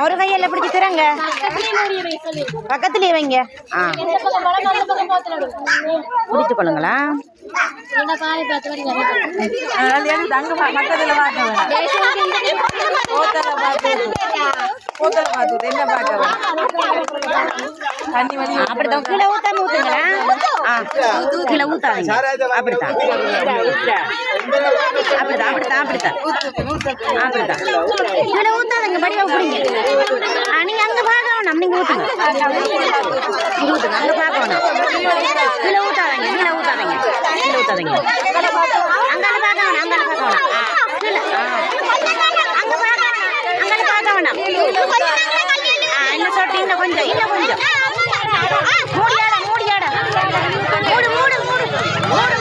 ஒரு கையில் பிடிச்சி தரங்க பக்கத்துலயே வைங்க. பிடிச்சு கொள்ளுங்களா. அப்படித்தான் கீழே ஊத்தாம ஊத்துங்களா. கீழே ஊத்தாதீங்க. அப்படித்தான் அப்படித்தான் அப்படித்தான் அப்படித்தான் அப்படித்தான் கீழே ஊத்தாதீங்க. படிவா பிடிங்க. நீங்க அங்க பார்க்க வேணாம். நீங்க ஊத்துங்க. ஊத்துங்க. அங்க பார்க்க வேணாம். கீழே ஊத்தாதீங்க. கீழே ஊத்தாதீங்க. கீழே ஊத்தாதீங்க. அங்கால பார்க்க வேணாம். அங்கால பார்க்க வேணாம். கீழே அங்க பார்க்க வேணாம். அங்கால பார்க்க வேணாம். இன்னும் சொட்டு. இன்னும் கொஞ்சம். இன்னும் கொஞ்சம். மூடியாட மூடியாட மூடு மூடு மூடு மூடு